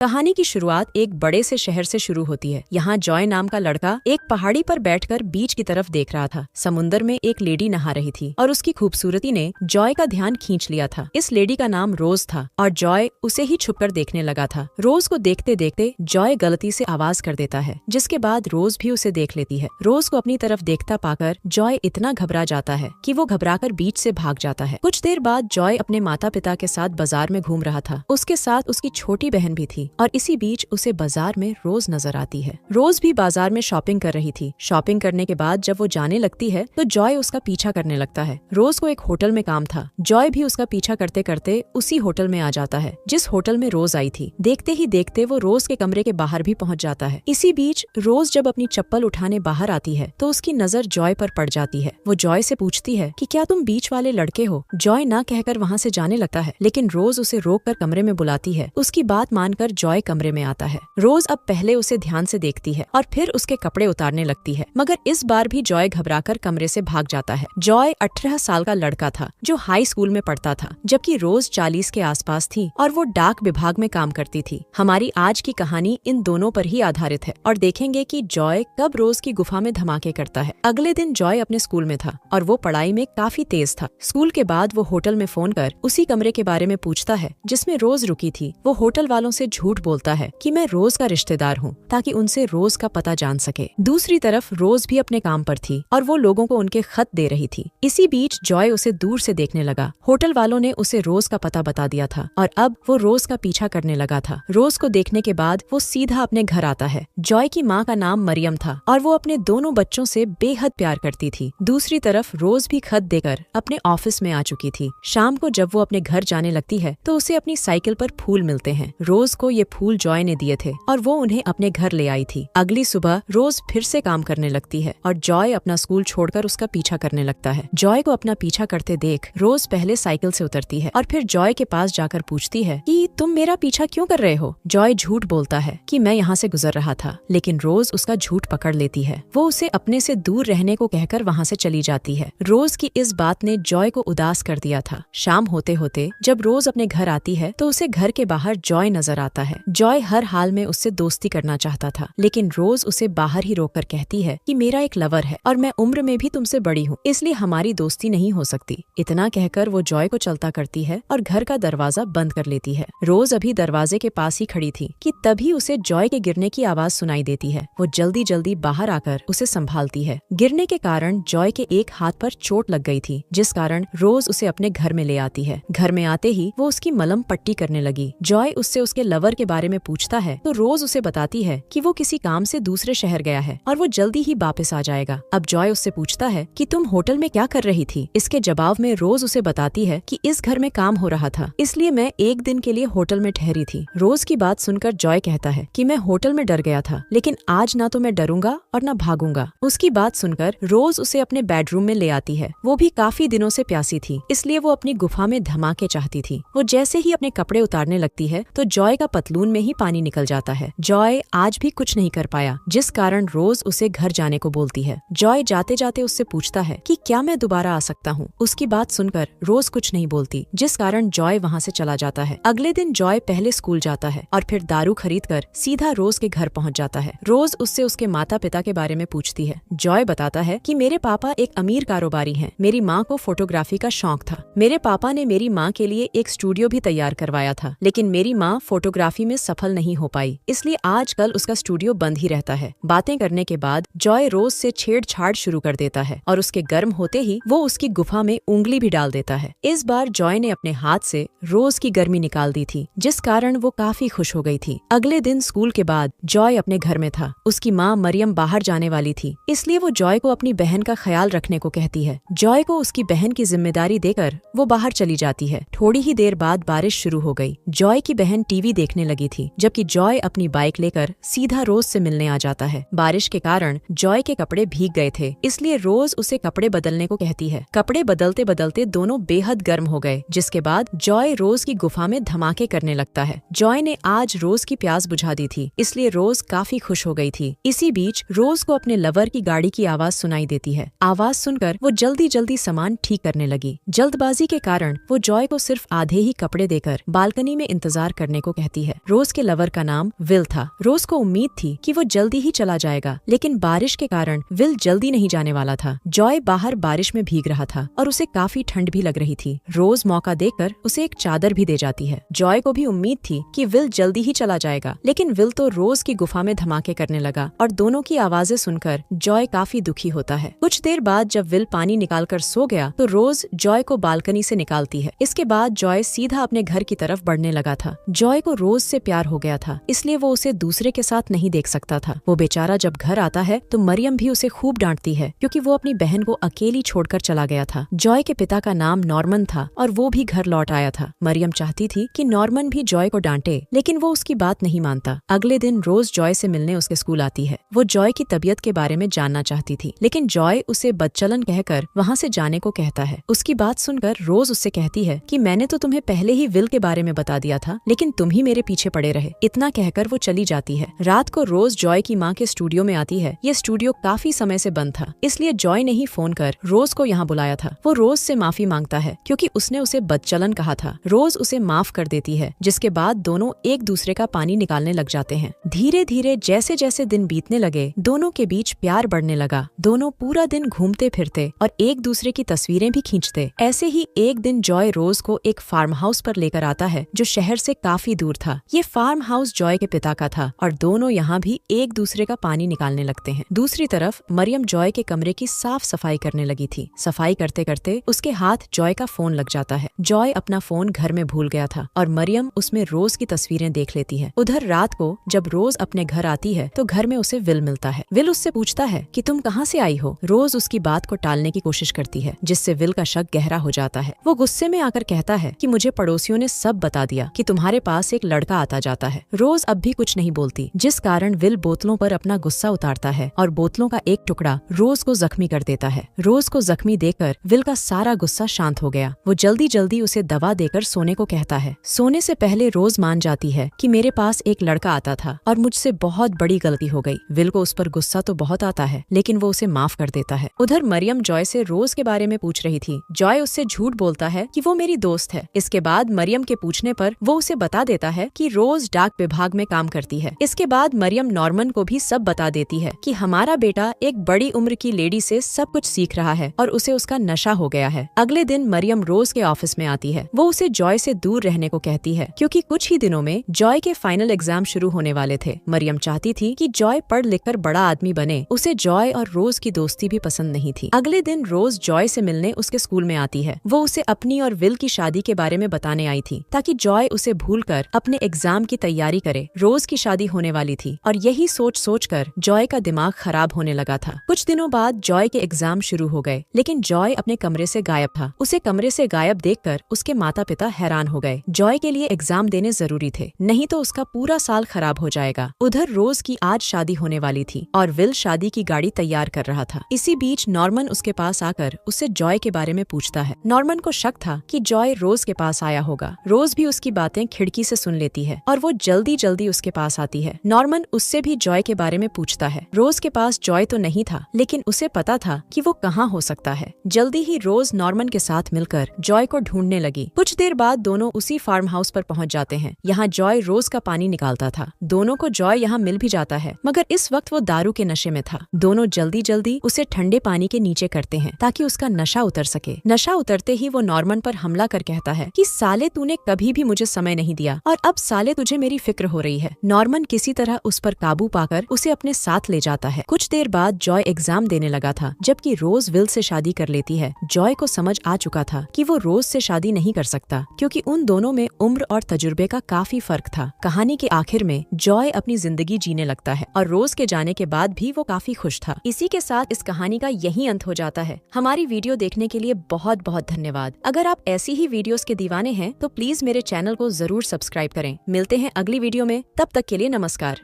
कहानी की शुरुआत एक बड़े से शहर से शुरू होती है। यहाँ जॉय नाम का लड़का एक पहाड़ी पर बैठकर बीच की तरफ देख रहा था। समुंदर में एक लेडी नहा रही थी और उसकी खूबसूरती ने जॉय का ध्यान खींच लिया था। इस लेडी का नाम रोज था और जॉय उसे ही छुपकर देखने लगा था। रोज को देखते देखते जॉय गलती से आवाज कर देता है, जिसके बाद रोज भी उसे देख लेती है। रोज को अपनी तरफ देखता पाकर जॉय इतना घबरा जाता है कि वो घबराकर बीच से भाग जाता है। कुछ देर बाद जॉय अपने माता पिता के साथ बाजार में घूम रहा था। उसके साथ उसकी छोटी बहन भी थी और इसी बीच उसे बाजार में रोज नजर आती है। रोज भी बाजार में शॉपिंग कर रही थी। शॉपिंग करने के बाद जब वो जाने लगती है तो जॉय उसका पीछा करने लगता है। रोज को एक होटल में काम था। जॉय भी उसका पीछा करते करते उसी होटल में आ जाता है जिस होटल में रोज आई थी। देखते ही देखते वो रोज के कमरे के बाहर भी पहुंच जाता है। इसी बीच रोज जब अपनी चप्पल उठाने बाहर आती है तो उसकी नजर जॉय पर पड़ जाती है। वो जॉय से पूछती है कि क्या तुम बीच वाले लड़के हो? जॉय ना कहकर वहाँ से जाने लगता है, लेकिन रोज उसे रोककर कमरे में बुलाती है। उसकी बात मानकर जॉय कमरे में आता है। रोज अब पहले उसे ध्यान से देखती है और फिर उसके कपड़े उतारने लगती है, मगर इस बार भी जॉय घबराकर कमरे से भाग जाता है। जॉय 18 साल का लड़का था जो हाई स्कूल में पढ़ता था, जबकि रोज 40 के आसपास थी और वो डाक विभाग में काम करती थी। हमारी आज की कहानी इन दोनों पर ही आधारित है और देखेंगे कि जॉय कब रोज की गुफा में धमाके करता है। अगले दिन जॉय अपने स्कूल में था और वो पढ़ाई में काफी तेज था। स्कूल के बाद वो होटल में फोन कर उसी कमरे के बारे में पूछता है जिसमें रोज रुकी थी। वो होटल वालों से झूठ बोलता है कि मैं रोज का रिश्तेदार हूँ, ताकि उनसे रोज का पता जान सके। दूसरी तरफ रोज भी अपने काम पर थी और वो लोगों को उनके खत दे रही थी। इसी बीच जॉय उसे दूर से देखने लगा। होटल वालों ने उसे रोज का पता बता दिया था और अब वो रोज का पीछा करने लगा था। रोज को देखने के बाद वो सीधा अपने घर आता है। जॉय की माँ का नाम मरियम था और वो अपने दोनों बच्चों से बेहद प्यार करती थी। दूसरी तरफ रोज भी खत देकर अपने ऑफिस में आ चुकी थी। शाम को जब वो अपने घर जाने लगती है तो उसे अपनी साइकिल पर फूल मिलते हैं। रोज को ये फूल जॉय ने दिए थे और वो उन्हें अपने घर ले आई थी। अगली सुबह रोज फिर से काम करने लगती है और जॉय अपना स्कूल छोड़कर उसका पीछा करने लगता है। जॉय को अपना पीछा करते देख रोज पहले साइकिल से उतरती है और फिर जॉय के पास जाकर पूछती है कि तुम मेरा पीछा क्यों कर रहे हो? जॉय झूठ बोलता है कि मैं यहाँ से गुजर रहा था, लेकिन रोज उसका झूठ पकड़ लेती है। वो उसे अपने से दूर रहने को कहकर वहाँ से चली जाती है। रोज की इस बात ने जॉय को उदास कर दिया था। शाम होते होते जब रोज अपने घर आती है तो उसे घर के बाहर जॉय नजर आता है। जॉय हर हाल में उससे दोस्ती करना चाहता था, लेकिन रोज उसे बाहर ही रोककर कहती है कि मेरा एक लवर है और मैं उम्र में भी तुमसे बड़ी हूँ, इसलिए हमारी दोस्ती नहीं हो सकती। इतना कहकर वो जॉय को चलता करती है और घर का दरवाजा बंद कर लेती है। रोज अभी दरवाजे के पास ही खड़ी थी कि तभी उसे जॉय के गिरने की आवाज सुनाई देती है। वो जल्दी जल्दी बाहर आकर उसे संभालती है। गिरने के कारण जॉय के एक हाथ पर चोट लग गई थी, जिस कारण रोज उसे अपने घर में ले आती है। घर में आते ही वो उसकी मलहम पट्टी करने लगी। जॉय उससे उसके लवर के बारे में पूछता है तो रोज उसे बताती है कि वो किसी काम से दूसरे शहर गया है और वो जल्दी ही वापस आ जाएगा। अब जॉय उससे पूछता है कि तुम होटल में क्या कर रही थी? इसके जवाब में रोज उसे बताती है कि इस घर में काम हो रहा था, इसलिए मैं एक दिन के लिए होटल में ठहरी थी। रोज की बात सुनकर जॉय कहता है कि मैं होटल में डर गया था, लेकिन आज ना तो मैं डरूंगा और ना भागूंगा। उसकी बात सुनकर रोज उसे अपने बेडरूम में ले आती है। वो भी काफी दिनों से प्यासी थी, इसलिए वो अपनी गुफा में धमाके चाहती थी। वो जैसे ही अपने कपड़े उतारने लगती है तो जॉय का पतलून में ही पानी निकल जाता है। जॉय आज भी कुछ नहीं कर पाया, जिस कारण रोज उसे घर जाने को बोलती है। जॉय जाते जाते उससे पूछता है कि क्या मैं दोबारा आ सकता हूँ? उसकी बात सुनकर रोज कुछ नहीं बोलती, जिस कारण जॉय वहाँ से चला जाता है। अगले दिन जॉय पहले स्कूल जाता है और फिर दारू खरीदकर सीधा रोज के घर पहुँच जाता है। रोज उससे उसके माता पिता के बारे में पूछती है। जॉय बताता है कि मेरे पापा एक अमीर कारोबारी हैं। मेरी माँ को फोटोग्राफी का शौक था। मेरे पापा ने मेरी माँ के लिए एक स्टूडियो भी तैयार करवाया था, लेकिन मेरी माँ फोटोग्राफी में सफल नहीं हो पाई, इसलिए आजकल उसका स्टूडियो बंद ही रहता है। बातें करने के बाद जॉय रोज से छेड़छाड़ शुरू कर देता है और उसके गर्म होते ही वो उसकी गुफा में उंगली भी डाल देता है। इस बार जॉय ने अपने हाथ से रोज की गर्मी निकाल दी थी, जिस कारण वो काफी खुश हो गई थी। अगले दिन स्कूल के बाद जॉय अपने घर में था। उसकी माँ मरियम बाहर जाने वाली थी, इसलिए वो जॉय को अपनी बहन का ख्याल रखने को कहती है। जॉय को उसकी बहन की जिम्मेदारी देकर वो बाहर चली जाती है। थोड़ी ही देर बाद बारिश शुरू हो गई। जॉय की बहन टीवी देखने लगी थी, जबकि जॉय अपनी बाइक लेकर सीधा रोज से मिलने आ जाता है। बारिश के कारण जॉय के कपड़े भीग गए थे, इसलिए रोज उसे कपड़े बदलने को कहती है। कपड़े बदलते बदलते दोनों बेहद गर्म हो गए, जिसके बाद जॉय रोज की गुफा में धमाके करने लगता है। जॉय ने आज रोज की प्यास बुझा दी थी, इसलिए रोज काफी खुश हो गई थी। इसी बीच रोज को अपने लवर की गाड़ी की आवाज सुनाई देती है। आवाज सुनकर वो जल्दी जल्दी सामान ठीक करने लगी। जल्दबाजी के कारण वो जॉय को सिर्फ आधे ही कपड़े देकर बालकनी में इंतजार करने को कहती है। रोज के लवर का नाम विल था। रोज को उम्मीद थी कि वो जल्दी ही चला जाएगा, लेकिन बारिश के कारण विल जल्दी नहीं जाने वाला था। जॉय बाहर बारिश में भीग रहा था और उसे काफी ठंड भी लग रही थी। रोज मौका देकर उसे एक चादर भी दे जाती है। जॉय को भी उम्मीद थी कि विल जल्दी ही चला जाएगा, लेकिन विल तो रोज की गुफा में धमाके करने लगा और दोनों की आवाजें सुनकर जॉय काफी दुखी होता है। कुछ देर बाद जब विल पानी निकालकर सो गया तो रोज जॉय को बालकनी से निकालती है। इसके बाद जॉय सीधा अपने घर की तरफ बढ़ने लगा था। जॉय को रोज से प्यार हो गया था, इसलिए वो उसे दूसरे के साथ नहीं देख सकता था। वो बेचारा जब घर आता है तो मरियम भी उसे खूब डांटती है, क्योंकि वो अपनी बहन को अकेली छोड़कर चला गया था। जॉय के पिता का नाम नॉर्मन था और वो भी घर लौट आया था। मरियम चाहती थी कि नॉर्मन भी जॉय को डांटे, लेकिन वो उसकी बात नहीं मानता। अगले दिन रोज जॉय से मिलने उसके स्कूल आती है। वो जॉय की तबीयत के बारे में जानना चाहती थी, लेकिन जॉय उसे बदचलन कहकर वहाँ से जाने को कहता है। उसकी बात सुनकर रोज उससे कहती है कि मैंने तो तुम्हें पहले ही विल के बारे में बता दिया था, लेकिन तुम ही मेरे पीछे पड़े रहे। इतना कहकर वो चली जाती है। रात को रोज जॉय की माँ के स्टूडियो में आती है। ये स्टूडियो काफी समय से बंद था, इसलिए जॉय ने ही फोन कर रोज को यहाँ बुलाया था। वो रोज से माफी मांगता है, क्योंकि उसने उसे बदचलन कहा था। रोज उसे माफ कर देती है, जिसके बाद दोनों एक दूसरे का पानी निकालने लग जाते हैं। धीरे धीरे जैसे जैसे दिन बीतने लगे, दोनों के बीच प्यार बढ़ने लगा। दोनों पूरा दिन घूमते फिरते और एक दूसरे की तस्वीरें भी खींचते। ऐसे ही एक दिन जॉय रोज को एक फार्म हाउस पर लेकर आता है, जो शहर से काफी दूर था। ये फार्म हाउस जॉय के पिता का था और दोनों यहाँ भी एक दूसरे का पानी निकालने लगते हैं। दूसरी तरफ मरियम जॉय के कमरे की साफ सफाई करने लगी थी। सफाई करते करते उसके हाथ जॉय का फोन लग जाता है। जॉय अपना फोन घर में भूल गया था और मरियम उसमें रोज की तस्वीरें देख लेती है। उधर रात को जब रोज अपने घर आती है तो घर में उसे विल मिलता है। विल उससे पूछता है कि तुम कहाँ से आई हो। रोज उसकी बात को टालने की कोशिश करती है, जिससे विल का शक गहरा हो जाता है। वो गुस्से में आकर कहता है कि मुझे पड़ोसियों ने सब बता दिया कि तुम्हारे पास एक लड़का आता जाता है। रोज अब भी कुछ नहीं बोलती, जिस कारण विल बोतलों पर अपना गुस्सा उतारता है और बोतलों का एक टुकड़ा रोज को जख्मी कर देता है। रोज को जख्मी देकर विल का सारा गुस्सा शांत हो गया। वो जल्दी जल्दी उसे दवा देकर सोने को कहता है। सोने से पहले रोज मान जाती है कि मेरे पास एक लड़का आता था और मुझसे बहुत बड़ी गलती हो गई। विल को उस पर गुस्सा तो बहुत आता है, लेकिन वो उसे माफ कर देता है। उधर मरियम जॉय से रोज के बारे में पूछ रही थी। जॉय उससे झूठ बोलता है कि वो मेरी दोस्त है। इसके बाद मरियम के पूछने पर वो उसे बता देता है कि रोज डाक विभाग में काम करती है। इसके बाद मरियम नॉर्मन को भी सब बता देती है कि हमारा बेटा एक बड़ी उम्र की लेडी से सब कुछ सीख रहा है और उसे उसका नशा हो गया है। अगले दिन मरियम रोज के ऑफिस में आती है। वो उसे जॉय से दूर रहने को कहती है, क्योंकि कुछ ही दिनों में जॉय के फाइनल एग्जाम शुरू होने वाले थे। मरियम चाहती थी कि जॉय पढ़ लिखकर बड़ा आदमी बने। उसे जॉय और रोज की दोस्ती भी पसंद नहीं थी। अगले दिन रोज जॉय से मिलने उसके स्कूल में आती है। वो उसे अपनी और विल की शादी के बारे में बताने आई थी, ताकि जॉय उसे भूलकर अपने एग्जाम की तैयारी करे। रोज की शादी होने वाली थी और यही सोच सोच कर जॉय का दिमाग खराब होने लगा था। कुछ दिनों बाद जॉय के एग्जाम शुरू हो गए, लेकिन जॉय अपने कमरे से गायब था। उसे कमरे से गायब देखकर उसके माता पिता हैरान हो गए। जॉय के लिए एग्जाम देने जरूरी थे, नहीं तो उसका पूरा साल खराब हो जाएगा। उधर रोज की आज शादी होने वाली थी और विल शादी की गाड़ी तैयार कर रहा था। इसी बीच नॉर्मन उसके पास आकर उससे जॉय के बारे में पूछता है। नॉर्मन को शक था कि जॉय रोज के पास आया होगा। रोज भी उसकी बातें खिड़की से सुन लेती है और वो जल्दी जल्दी उसके पास आती है। नॉर्मन उससे भी जॉय के बारे में पूछता है। रोज के पास जॉय तो नहीं था, लेकिन उसे पता था कि वो कहाँ हो सकता है। जल्दी ही रोज नॉर्मन के साथ मिलकर जॉय को ढूंढने लगी। कुछ देर बाद दोनों उसी फार्म हाउस पर पहुंच जाते हैं। यहाँ जॉय रोज का पानी निकालता था। दोनों को जॉय यहाँ मिल भी जाता है, मगर इस वक्त वो दारू के नशे में था। दोनों जल्दी जल्दी उसे ठंडे पानी के नीचे करते हैं ताकि उसका नशा उतर सके। नशा उतरते ही वो नॉर्मन पर हमला कर कहता है कि साले तूने कभी भी मुझे समय नहीं दिया और अब साले तुझे मेरी फिक्र हो रही है। नॉर्मन किसी तरह उस पर काबू पाकर उसे अपने साथ ले जाता है। कुछ देर बाद जॉय एग्जाम देने लगा था, जबकि रोज विल से शादी कर लेती है। जॉय को समझ आ चुका था कि वो रोज से शादी नहीं कर सकता, क्योंकि उन दोनों में उम्र और तजुर्बे का काफी फर्क था। कहानी के आखिर में जॉय अपनी जिंदगी जीने लगता है और रोज के जाने के बाद भी वो काफी खुश था। इसी के साथ इस कहानी का यही अंत हो जाता है। हमारी वीडियो देखने के लिए बहुत बहुत धन्यवाद। अगर आप ऐसी ही वीडियोस के दीवाने हैं तो प्लीज मेरे चैनल को जरूर सब्सक्राइब करें। मिलते हैं अगली वीडियो में, तब तक के लिए नमस्कार।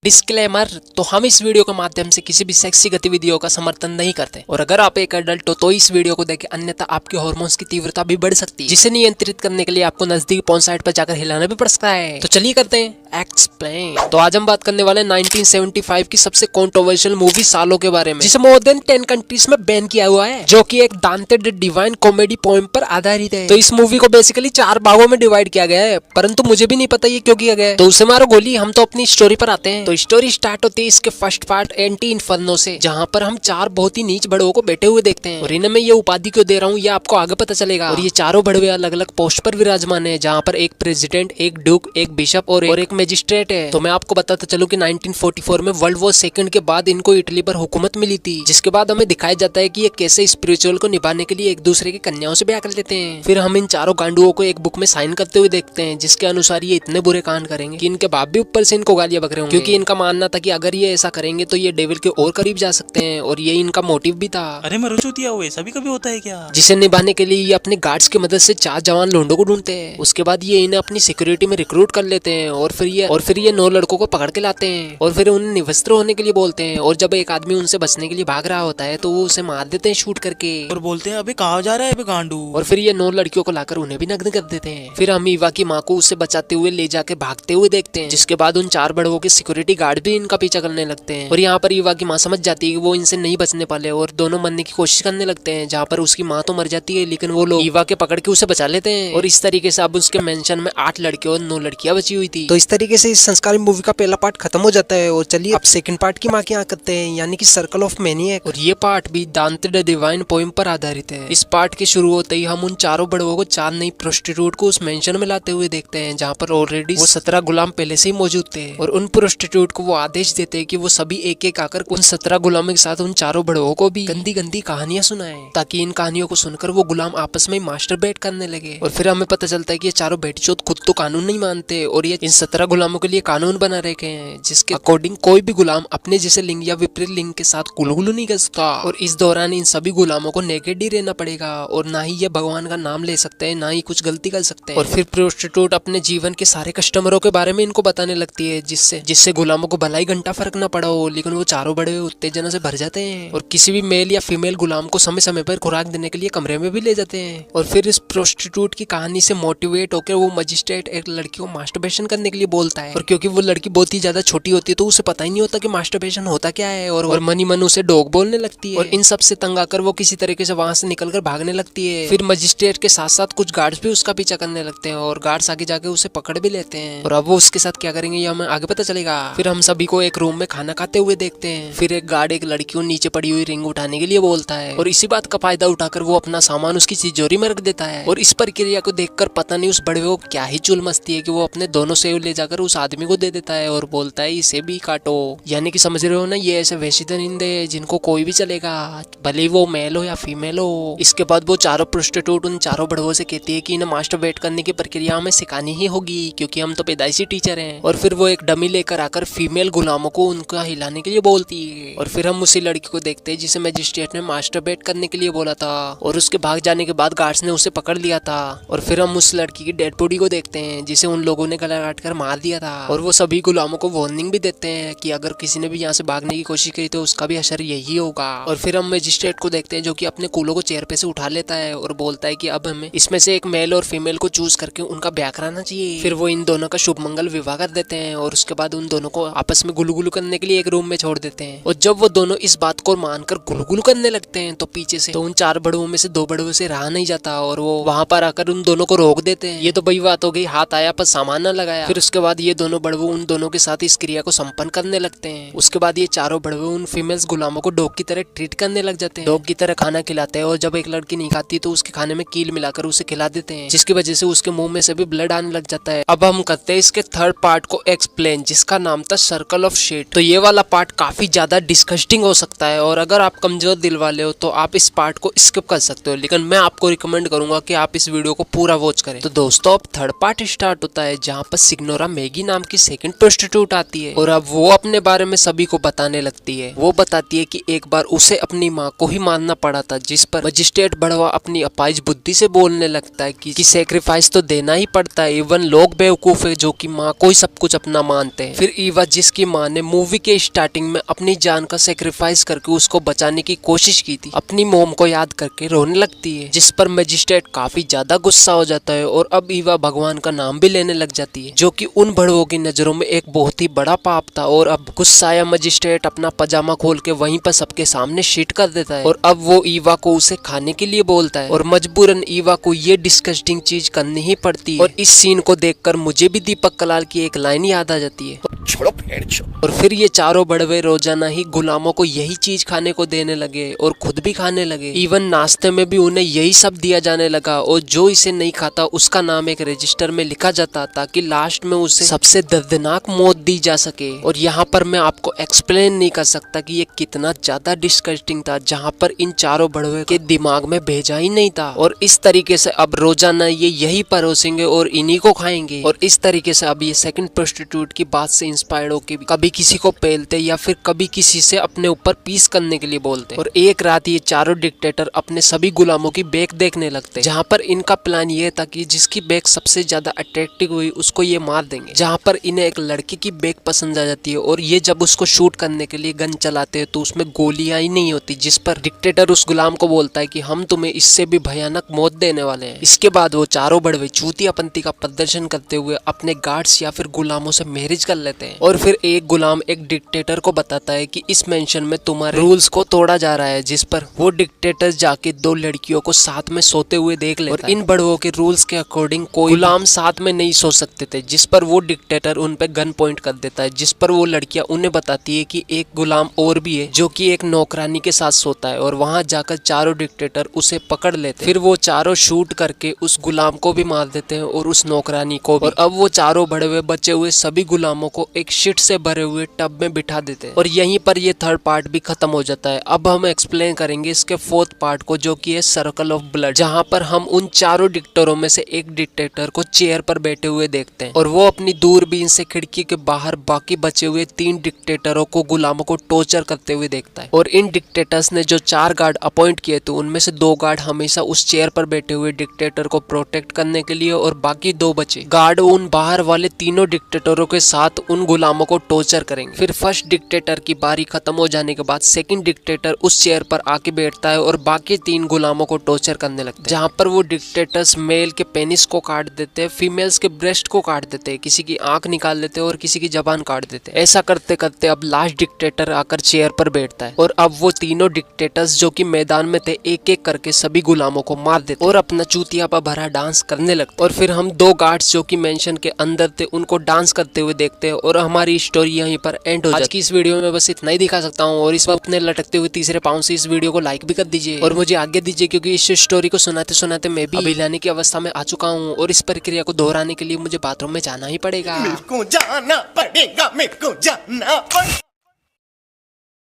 डिस्क्लेमर, तो हम इस वीडियो के माध्यम से किसी भी सेक्सी गतिविधियों का समर्थन नहीं करते और अगर आप एक एडल्ट हो तो इस वीडियो को देखें, अन्यथा आपके हार्मोन्स की तीव्रता भी बढ़ सकती है, जिसे नियंत्रित करने के लिए आपको नजदीकी पोर्न साइट पर जाकर हिलाना भी पड़ सकता है। तो चलिए करते हैं एक्सप्लेन। तो आज हम बात करने वाले 1975 की सबसे कंट्रोवर्शियल मूवी सालों के बारे में, जिसे मोर देन 10 कंट्रीज में बैन किया हुआ है, जो कि एक दांते द डिवाइन कॉमेडी पोएम पर आधारित है। तो इस मूवी को बेसिकली 4 भागों में डिवाइड किया गया है, परंतु मुझे भी नहीं पता ये क्यों किया गया है। तो उसे मारो गोली, हम तो अपनी स्टोरी पर आते हैं। तो स्टोरी स्टार्ट होती है इसके फर्स्ट पार्ट एंटी इन्फर्नो से, जहाँ पर हम 4 बहुत ही नीच बड़वों को बैठे हुए देखते हैं और इन्हें मैं ये उपाधि क्यों दे रहा हूँ ये आपको आगे पता चलेगा। और ये चारों बड़वे अलग अलग पोस्ट पर विराजमान है, जहाँ पर एक प्रेसिडेंट, एक ड्यूक, एक बिशप और एक मजिस्ट्रेट है। तो मैं आपको बताता चलूं कि 1944 में वर्ल्ड वॉर सेकंड के बाद इनको इटली पर हुकूमत मिली थी, जिसके बाद हमें दिखाया जाता है कि ये कैसे स्पिरिचुअल को निभाने के लिए एक दूसरे की कन्याओं से ब्याह कर लेते हैं। फिर हम इन चारों गांडुओं को एक बुक में साइन करते हुए देखते हैं, जिसके अनुसार ये इतने बुरे कांड करेंगे कि इनके बाप भी ऊपर से इनको गालियां बक रहे होंगे, क्योंकि इनका मानना था कि अगर ये ऐसा करेंगे तो ये डेविल के और करीब जा सकते हैं, और ये इनका मोटिव भी था। अरे मरुचूतिया हुए ऐसा भी कभी होता है क्या? जिसे निभाने के लिए ये अपने गार्ड्स की मदद से 4 जवान लोंडों को ढूंढते हैं। उसके बाद ये इन्हें अपनी सिक्योरिटी में रिक्रूट कर लेते हैं और फिर ये 9 लड़कों को पकड़ के लाते हैं और फिर उन्हें निवस्त्र होने के लिए बोलते हैं। और जब एक आदमी उनसे बचने के लिए भाग रहा होता है तो वो उसे मार देते हैं शूट करके, और बोलते हैं अबे कहाँ जा रहा है अबे गांडू। और फिर ये 9 लड़कियों को लाकर उन्हें भी नग्न कर देते हैं। फिर हम ईवा की माँ को उससे बचाते हुए ले जाके भागते हुए देखते हैं, जिसके बाद उन 4 बड़वों के सिक्योरिटी गार्ड भी इनका पीछा करने लगते हैं। और यहाँ पर ईवा की माँ समझ जाती है कि वो इनसे नहीं बचने पाले और दोनों मरने की कोशिश करने लगते हैं, जहाँ पर उसकी माँ तो मर जाती है लेकिन वो लोग ईवा के पकड़ के उसे बचा लेते हैं। और इस तरीके से अब उसके मेंशन में 8 लड़के और 9 लड़कियां बची हुई थी। तो इस तरीके से इस संस्कारी मूवी का पहला पार्ट खत्म हो जाता है। और चलिए अब सेकंड पार्ट की माँ की यहाँ करते हैं, यानी कि सर्कल ऑफ मैनिएक। और ये पार्ट भी दांते द डिवाइन पोएम पर आधारित है। इस पार्ट के शुरू होते ही हम उन चारों बड़वों को 4 नई प्रोस्टिट्यूट को उस मेंशन में लाते हुए देखते हैं, जहाँ पर ऑलरेडी वो 17 गुलाम पहले से ही मौजूद थे। और उन प्रोस्टिट्यूट को वो आदेश देते हैं कि वो सभी एक एक आकर उन 17 गुलामों के साथ उन चारों बड़वों को भी गंदी गंदी कहानियां सुनाए, ताकि इन कहानियों को सुनकर वो गुलाम आपस में मास्टरबेट करने लगे। और फिर हमें पता चलता है कि ये चारों बेटीचोद खुद तो कानून नहीं मानते और ये इन 17 गुलामों के लिए कानून बना रखे हैं, जिसके अकॉर्डिंग कोई भी गुलाम अपने जैसे लिंग या विपरीत लिंग के साथ गुलगुलू नहीं कर सकता। और इस दौरान इन सभी गुलामों को नेकेड ही रहना पड़ेगा और ना ही ये भगवान का नाम ले सकते हैं, ना ही कुछ गलती कर सकते हैं। और फिर प्रोस्टिट्यूट अपने जीवन के सारे कस्टमरों के बारे में इनको बताने लगती है, जिससे गुलामों को भलाई घंटा फर्क ना पड़ा हो, लेकिन वो चारों बड़े उत्तेजना से भर जाते हैं और किसी भी मेल या फीमेल गुलाम को समय समय पर खुराक देने के लिए कमरे में भी ले जाते हैं। और फिर इस प्रोस्टिट्यूट की कहानी से मोटिवेट होकर वो मजिस्ट्रेट एक लड़की को मास्टरबेशन करने के लिए बोलता है। और क्योंकि वो लड़की बहुत ही ज्यादा छोटी होती है तो उसे पता ही नहीं होता कि मास्टरबेशन होता क्या है, और मनी मन उसे डॉग बोलने लगती है। और इन सब से तंग आकर वो किसी तरीके से वहां से निकलकर भागने लगती है। फिर मजिस्ट्रेट के साथ साथ कुछ गार्ड्स भी उसका पीछा करने लगते हैं और गार्ड्स आगे जाके उसे पकड़ भी लेते हैं। और अब वो उसके साथ क्या करेंगे ये हमें आगे पता चलेगा। फिर हम सभी को एक रूम में खाना खाते हुए देखते हैं। फिर एक गार्ड एक लड़की को नीचे पड़ी हुई रिंग उठाने के लिए बोलता है और इसी बात का फायदा उठाकर वो अपना सामान उसकी तिजोरी में रख देता है। और इस प्रक्रिया को देखकर पता नहीं उस बड़वे को क्या ही चुल मस्ती है कि वो अपने दोनों सेव ले जाकर उस आदमी को दे देता है और बोलता है इसे भी काटो। यानी कि समझ रहे हो ना, ये ऐसे वैसे दरिंदे जिनको कोई भी चलेगा, भले वो मेल हो या फीमेल हो। इसके बाद वो चारों प्रोस्टिट्यूट उन चारों बड़वों से कहती है कि इन्हें मास्टरबेट करने की प्रक्रिया हमें सिखानी ही होगी, क्योंकि हम तो पैदाइशी टीचर हैं। और फिर वो एक डमी लेकर आकर फीमेल गुलामों को उनका हिलाने के लिए बोलती है। और फिर हम उसी लड़की को देखते हैं जिसे मजिस्ट्रेट ने मास्टरबेट करने के लिए बोला था, और उसके भाग जाने के बाद गार्ड्स ने उसे पकड़ लिया था। और फिर हम उस लड़की की डेड बॉडी को देखते हैं जिसे उन लोगों ने गला काट कर मार दिया था। और वो सभी गुलामों को वार्निंग भी देते हैं कि अगर किसी ने भी यहाँ से भागने की कोशिश की तो उसका भी असर यही होगा। और फिर हम मजिस्ट्रेट को देखते हैं जो कि अपने कूलों को चेयर पे से उठा लेता है और बोलता है कि अब हमें इसमें से एक मेल और फीमेल को चूज करके उनका ब्याह कराना चाहिए। फिर वो इन दोनों का शुभ मंगल विवाह कर देते हैं और उसके बाद उन दोनों को आपस में गुलगुलू करने के लिए एक रूम में छोड़ देते हैं। और जब वो दोनों इस बात को मानकर गुलगुलू करने लगते हैं तो पीछे से तो उन 4 बड़वों में से 2 बड़वों से रहा नहीं जाता और वो वहां पर आकर उन दोनों को रोक देते हैं। ये तो बड़ी बात हो गई, हाथ आया पर सामान न लगाया। फिर उसके बाद ये दोनों बड़वो उन दोनों के साथ इस क्रिया को संपन्न करने लगते हैं। उसके बाद ये चारों बड़वो उन फीमेल्स गुलामों को डॉग की तरह ट्रीट करने लग जाते हैं, डॉग की तरह खाना खिलाते हैं। और जब एक लड़की नहीं खाती तो उसके खाने में कील मिलाकर उसे खिला देते हैं, जिसकी वजह से उसके मुंह में से भी ब्लड आने लग जाता है। अब हम करते हैं इसके थर्ड पार्ट को एक्सप्लेन, जिसका नाम था सर्कल ऑफ शेट। तो ये वाला पार्ट काफी ज्यादा डिस्कस्टिंग हो सकता है और अगर आप कमजोर दिल वाले हो तो आप इस पार्ट को स्किप कर सकते हो, लेकिन मैं आपको रिकमेंड करूंगा कि आप इस वीडियो को पूरा वॉच करें। तो दोस्तों अब थर्ड पार्ट स्टार्ट होता है, जहाँ पर सिग्नोरा मैगी नाम की सेकंड प्रोस्टिट्यूट आती है और अब वो अपने बारे में सभी को बताने लगती है। वो बताती है कि एक बार उसे अपनी माँ को ही मानना पड़ा था, जिस पर मजिस्ट्रेट बड़वा अपनी अपाइज बुद्धि से बोलने लगता है कि सेक्रीफाइस तो देना ही पड़ता है, इवन लोग बेवकूफ है जो कि माँ को ही सब कुछ अपना मानते हैं। फिर ईवा जिसकी माँ ने मूवी के स्टार्टिंग में अपनी जान का सेक्रीफाइस करके उसको बचाने की कोशिश की थी, अपनी मोम को याद करके रोने लगती है, जिस पर मजिस्ट्रेट काफी ज्यादा गुस्सा हो जाता है और अब ईवा भगवान का नाम भी लेने लग जाती है, जो कि उन बड़वों की नजरों में एक बहुत ही बड़ा पाप था। और अब गुस्साया मजिस्ट्रेट अपना पजामा खोल के वहीं पर सबके सामने शीट कर देता है और अब वो ईवा को उसे खाने के लिए बोलता है और मजबूरन ईवा को ये डिस्कस्टिंग चीज करनी ही पड़ती है। और इस सीन को देखकर मुझे भी दीपक कलाल की एक लाइन याद आ जाती है, छोड़ो फेड़ छो। और फिर ये चारों बड़वे रोजाना ही गुलामों को यही चीज खाने को देने लगे और खुद भी खाने लगे। इवन नाश्ते में भी उन्हें यही सब दिया जाने लगा और जो इसे नहीं खाता उसका नाम एक रजिस्टर में लिखा जाता ताकि लास्ट में उसे सबसे दर्दनाक मौत दी जा सके। और यहाँ पर मैं आपको एक्सप्लेन नहीं कर सकता कि ये कितना ज्यादा डिस्कस्टिंग था, जहाँ पर इन चारों बड़वे के दिमाग में भेजा ही नहीं था। और इस तरीके से अब रोजाना ये यही परोसेंगे और इन्हीं को खाएंगे। और इस तरीके से अब ये सेकंड प्रोस्टिट्यूट की बात से इंस्पायर्ड होकर कभी किसी को पेलते या फिर कभी किसी से अपने ऊपर पीस करने के लिए बोलते। और एक रात ये चारों डिक्टेटर अपने सभी गुलामों की बेक देखने लगते, जहाँ पर इनका प्लान ये था कि जिसकी बेक सबसे ज्यादा अट्रैक्टिव हुई उसको ये मार देंगे। जहाँ पर इन्हें एक लड़की की बेक पसंद आ जाती है और ये जब उसको शूट करने के लिए गन चलाते हैं तो उसमें गोलियां ही नहीं होती, जिस पर डिक्टेटर उस गुलाम को बोलता है कि हम तुम्हें इससे भी भयानक मौत देने वाले हैं। इसके बाद वो चारों बड़वे चूतियापंती का प्रदर्शन करते हुए अपने गार्ड्स या फिर गुलामों से मैरिज कर लेते हैं। और फिर एक गुलाम एक डिक्टेटर को बताता है कि इस मेंशन में तुम्हारे रूल्स को तोड़ा जा रहा है, जिस पर वो डिक्टेटर जाके दो लड़कियों को साथ में सोते हुए देख लेता है। और इन बड़वों के रूल्स के अकॉर्डिंग कोई गुलाम साथ में नहीं सो सकते थे, जिस पर वो डिक्टेटर उन पे गन पॉइंट कर देता है, जिस पर वो लड़कियां उन्हें बताती है कि एक गुलाम और भी है जो कि एक नौकरानी के साथ सोता है। और वहां जाकर चारों डिक्टेटर उसे पकड़ लेते हैं। फिर वो चारों शूट करके उस गुलाम को भी मार देते हैं और उस नौकरानी को भी। और अब वो चारों बड़वे बचे हुए सभी गुलामों को एक शिट से भरे हुए टब में बिठा देते हैं। और यहीं पर ये थर्ड पार्ट भी खत्म हो जाता है। अब हम एक्सप्लेन करेंगे इसके फोर्थ पार्ट को, जो कि है सर्कल ऑफ ब्लड, जहां पर हम उन चारों डिक्टेटरों में से एक डिक्टेटर को चेयर पर बैठे हुए देखते हैं और वो अपनी दूरबीन से खिड़की के बाहर बाकी बचे हुए 3 डिक्टेटरों को गुलामों को टॉर्चर करते हुए देखता है। और इन डिक्टेटर्स ने जो 4 गार्ड अपॉइंट किए थे उनमें से 2 गार्ड हमेशा उस चेयर पर बैठे हुए डिक्टेटर को प्रोटेक्ट करने के लिए और बाकी 2 बचे गार्ड उन बाहर वाले तीनों डिक्टेटरों के साथ उन गुलामों को टॉर्चर करेंगे। फिर फर्स्ट डिक्टेटर की बारी खत्म हो जाने के बाद सेकंड डिक्टेटर उस चेयर पर आके बैठता है और बाकी 3 गुलामों को टॉर्चर करने लगते हैं, जहाँ पर वो डिक्टेटर्स मेल के पेनिस को काट देते हैं, फीमेल्स के ब्रेस्ट को काट देते हैं, किसी की आंख निकाल देते हैं और किसी की जबान काट देते हैं। ऐसा करते करते अब लास्ट डिक्टेटर आकर चेयर पर बैठता है और अब वो तीनों डिक्टेटर्स जो कि मैदान में थे एक एक करके सभी गुलामों को मार देते और अपना चूतिया पर भरा डांस करने लगते। और फिर हम 2 गार्ड्स जो कि मेंशन के अंदर थे उनको डांस करते हुए देखते हैं और हमारी स्टोरी यहीं पर एंड हो जाती है। आज की इस वीडियो में बस इतना ही दिखा सकता हूँ और इस वक्त अपने लटकते हुए तीसरे पाँव से इस वीडियो को लाइक भी कर दीजिए और मुझे आगे दीजिए, क्योंकि इस स्टोरी को सुनाते सुनाते मैं भी अभिलाने की अवस्था में आ चुका हूँ और इस प्रक्रिया को दोहराने के लिए मुझे बाथरूम में जाना ही पड़ेगा। मेरे को जाना पड़ेगा, मेरे को जाना पड़ेगा।